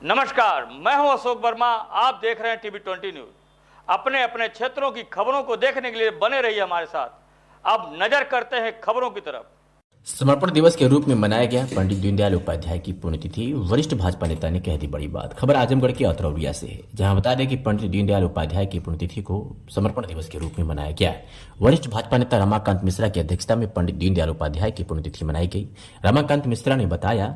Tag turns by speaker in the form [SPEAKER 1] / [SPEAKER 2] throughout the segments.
[SPEAKER 1] नमस्कार, मैं हूं अशोक वर्मा। आप देख रहे हैं टीवी 20 न्यूज। अपने अपने क्षेत्रों की खबरों को देखने के लिए बने रहिए हमारे साथ। अब नजर करते हैं खबरों की तरफ।
[SPEAKER 2] समर्पण दिवस के रूप में मनाया गया पंडित दीनदयाल उपाध्याय की पुण्यतिथि। वरिष्ठ भाजपा नेता ने कह दी बड़ी बात। खबर आजमगढ़ के अतरौलिया से है, जहां बता दें कि पंडित दीनदयाल उपाध्याय की पुण्यतिथि को समर्पण दिवस के रूप में मनाया गया। वरिष्ठ भाजपा नेता रमाकांत मिश्रा की अध्यक्षता में पंडित दीनदयाल उपाध्याय की पुण्यतिथि मनाई गई। रमाकांत मिश्रा ने बताया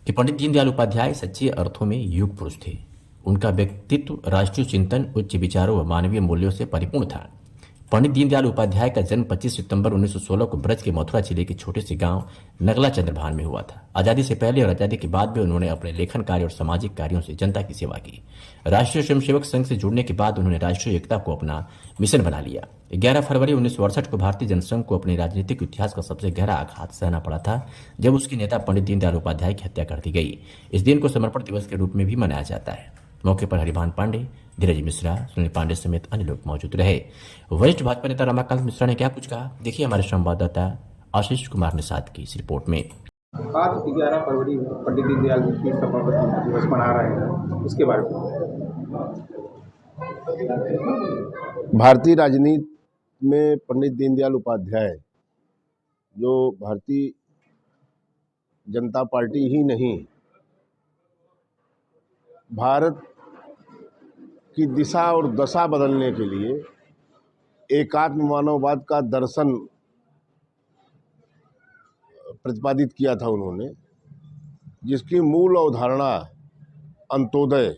[SPEAKER 2] कि पंडित दीनदयाल उपाध्याय सच्चे अर्थों में युग पुरुष थे। उनका व्यक्तित्व राष्ट्रीय चिंतन, उच्च विचारों व मानवीय मूल्यों से परिपूर्ण था। पंडित दीनदयाल उपाध्याय का जन्म 25 सितंबर 1916 को ब्रज के मथुरा जिले के छोटे से गांव नगला चंद्रभान में हुआ था। आजादी से पहले और आजादी के बाद भी उन्होंने अपने लेखन कार्य और सामाजिक कार्यों से जनता की सेवा की। राष्ट्रीय स्वयंसेवक संघ से जुड़ने के बाद उन्होंने राष्ट्रीय एकता को अपना मिशन बना लिया। 11 फरवरी 1968 को भारतीय जनसंघ को अपने राजनीतिक इतिहास का सबसे गहरा आघात सहना पड़ा था, जब उसके नेता पंडित दीनदयाल उपाध्याय की हत्या कर दी गई। इस दिन को समर्पण दिवस के रूप में भी मनाया जाता है। मौके पर हरिभान पांडे, धीरज मिश्रा, सुनील पांडे समेत अन्य लोग मौजूद रहे। वरिष्ठ भाजपा नेता रमाकांत मिश्रा ने क्या कुछ कहा, देखिए हमारे संवाददाता आशीष कुमार निषाद की इस रिपोर्ट में।
[SPEAKER 3] आज 11 फरवरी पंडित दीनदयाल जी की समर्पण दिवस मना रहे हैं, इसके बारे में।
[SPEAKER 4] भारतीय राजनीति में पंडित दीनदयाल उपाध्याय जो भारतीय जनता पार्टी ही नहीं, भारत की दिशा और दशा बदलने के लिए एकात्म मानववाद का दर्शन प्रतिपादित किया था उन्होंने, जिसकी मूल अवधारणा अंत्योदय,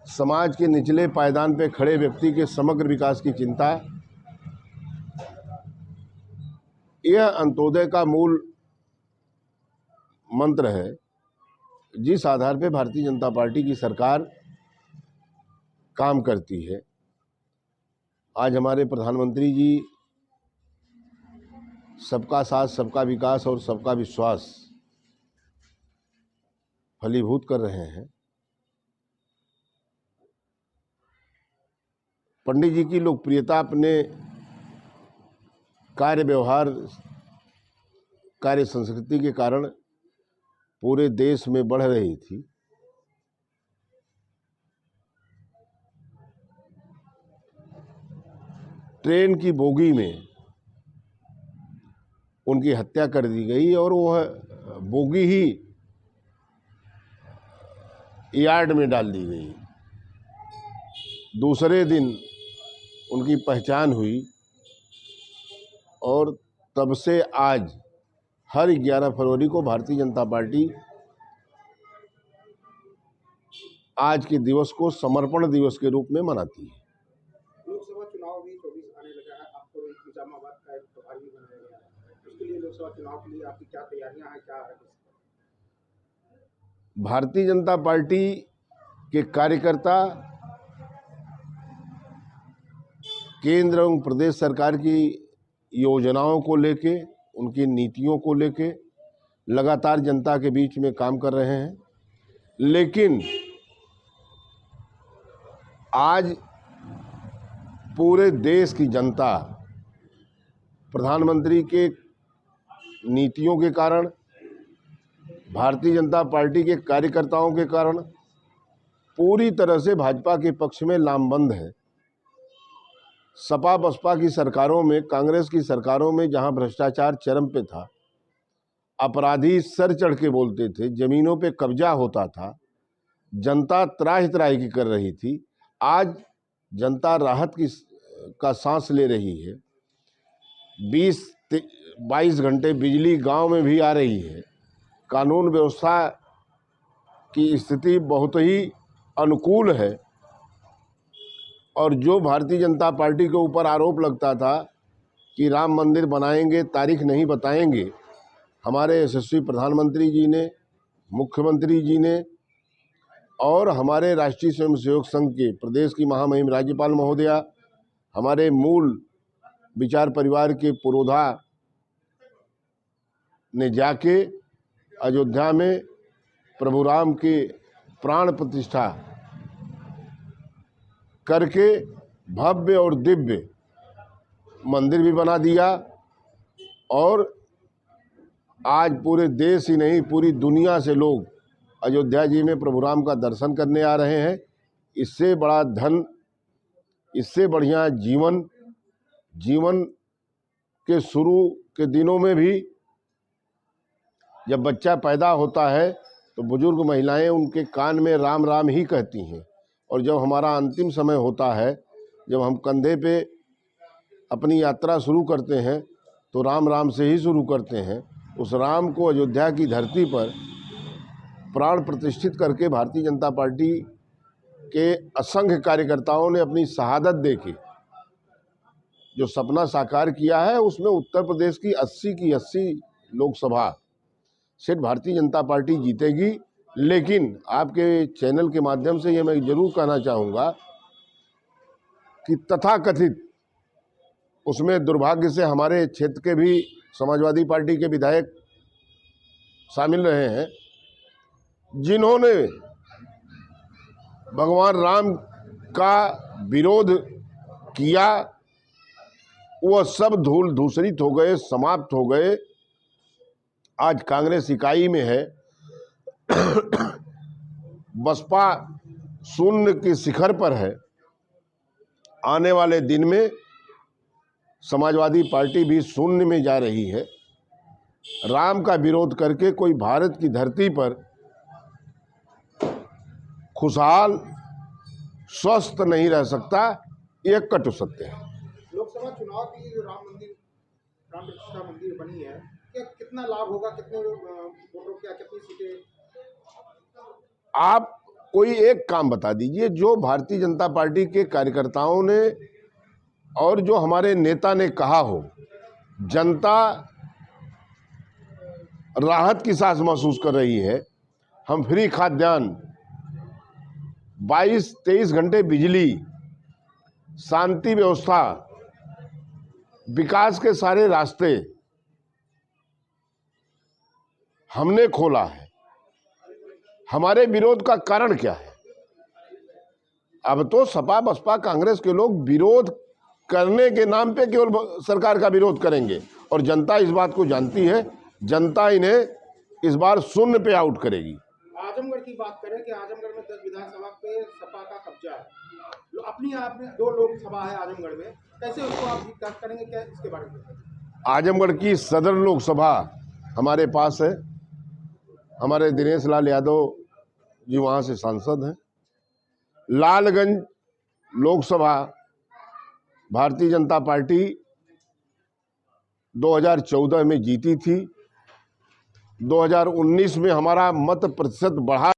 [SPEAKER 4] समाज के निचले पायदान पे खड़े व्यक्ति के समग्र विकास की चिंता, यह अंत्योदय का मूल मंत्र है, जिस आधार पे भारतीय जनता पार्टी की सरकार काम करती है। आज हमारे प्रधानमंत्री जी सबका साथ, सबका विकास और सबका विश्वास फलीभूत कर रहे हैं। पंडित जी की लोकप्रियता अपने कार्य व्यवहार, कार्य संस्कृति के कारण पूरे देश में बढ़ रही थी। ट्रेन की बोगी में उनकी हत्या कर दी गई और वह बोगी ही यार्ड में डाल दी गई। दूसरे दिन उनकी पहचान हुई और तब से आज हर 11 फरवरी को भारतीय जनता पार्टी आज के दिवस को समर्पण दिवस के रूप में मनाती है।
[SPEAKER 3] लोकसभा चुनाव भी 24 आने लगा है, आपको निजामाबाद का एक प्रभारी बनाया गया है। उसके लिए लोकसभा चुनाव के लिए आपकी क्या तैयारियां हैं, क्या है?
[SPEAKER 4] भारतीय जनता पार्टी के कार्यकर्ता केंद्र एवं प्रदेश सरकार की योजनाओं को लेके, उनकी नीतियों को लेके लगातार जनता के बीच में काम कर रहे हैं। लेकिन आज पूरे देश की जनता प्रधानमंत्री के नीतियों के कारण, भारतीय जनता पार्टी के कार्यकर्ताओं के कारण पूरी तरह से भाजपा के पक्ष में लामबंद है। सपा बसपा की सरकारों में, कांग्रेस की सरकारों में जहां भ्रष्टाचार चरम पे था, अपराधी सर चढ़ के बोलते थे, जमीनों पे कब्जा होता था, जनता त्राहि त्राहि की कर रही थी, आज जनता राहत का सांस ले रही है। 20-22 घंटे बिजली गांव में भी आ रही है। कानून व्यवस्था की स्थिति बहुत ही अनुकूल है। और जो भारतीय जनता पार्टी के ऊपर आरोप लगता था कि राम मंदिर बनाएंगे, तारीख नहीं बताएंगे, हमारे यशस्वी प्रधानमंत्री जी ने, मुख्यमंत्री जी ने और हमारे राष्ट्रीय स्वयंसेवक संघ के प्रदेश की महामहिम राज्यपाल महोदया, हमारे मूल विचार परिवार के पुरोधा ने जाके अयोध्या में प्रभु राम के प्राण प्रतिष्ठा करके भव्य और दिव्य मंदिर भी बना दिया। और आज पूरे देश ही नहीं, पूरी दुनिया से लोग अयोध्या जी में प्रभु राम का दर्शन करने आ रहे हैं। इससे बड़ा धन, इससे बढ़िया जीवन के शुरू के दिनों में भी जब बच्चा पैदा होता है तो बुजुर्ग महिलाएं उनके कान में राम राम ही कहती हैं, और जब हमारा अंतिम समय होता है, जब हम कंधे पे अपनी यात्रा शुरू करते हैं तो राम राम से ही शुरू करते हैं। उस राम को अयोध्या की धरती पर प्राण प्रतिष्ठित करके भारतीय जनता पार्टी के असंख्य कार्यकर्ताओं ने अपनी शहादत देके जो सपना साकार किया है, उसमें उत्तर प्रदेश की 80 लोकसभा सीट भारतीय जनता पार्टी जीतेगी। लेकिन आपके चैनल के माध्यम से ये मैं जरूर कहना चाहूँगा कि तथाकथित उसमें दुर्भाग्य से हमारे क्षेत्र के भी समाजवादी पार्टी के विधायक शामिल रहे हैं, जिन्होंने भगवान राम का विरोध किया। वह सब धूल धूसरित हो गए, समाप्त हो गए। आज कांग्रेस इकाई में है, बसपा शून्य के शिखर पर है। आने वाले दिन में समाजवादी पार्टी भी शून्य में जा रही है। राम का विरोध करके कोई भारत की धरती पर खुशहाल स्वस्थ नहीं रह सकता, यह कटु सत्य है।
[SPEAKER 3] लोकसभा चुनाव की जो राम प्रतिष्ठा मंदिर बनी है, क्या कितना लाभ होगा, कितने वोटों क्या, कितनी सीटें?
[SPEAKER 4] आप कोई एक काम बता दीजिए जो भारतीय जनता पार्टी के कार्यकर्ताओं ने और जो हमारे नेता ने कहा हो, जनता राहत की सांस महसूस कर रही है। हम फ्री खाद्यान्न, 22-23 घंटे बिजली, शांति व्यवस्था, विकास के सारे रास्ते हमने खोला है। हमारे विरोध का कारण क्या है? अब तो सपा बसपा कांग्रेस के लोग विरोध करने के नाम पे केवल सरकार का विरोध करेंगे, और जनता इस बात को जानती है। जनता इन्हें इस बार शून्य पे आउट करेगी।
[SPEAKER 3] आजमगढ़ की बात करें कि आजमगढ़ में 10 विधानसभा पे सपा का कब्जा है। अपनी आप में 2 लोकसभा है आजमगढ़ में, कैसे उसको आप जीत करेंगे, क्या इसके बारे में?
[SPEAKER 4] आजमगढ़ की सदर लोकसभा हमारे पास है। हमारे दिनेश लाल यादव जी वहाँ से सांसद हैं। लालगंज लोकसभा भारतीय जनता पार्टी 2014 में जीती थी। 2019 में हमारा मत प्रतिशत बढ़ा।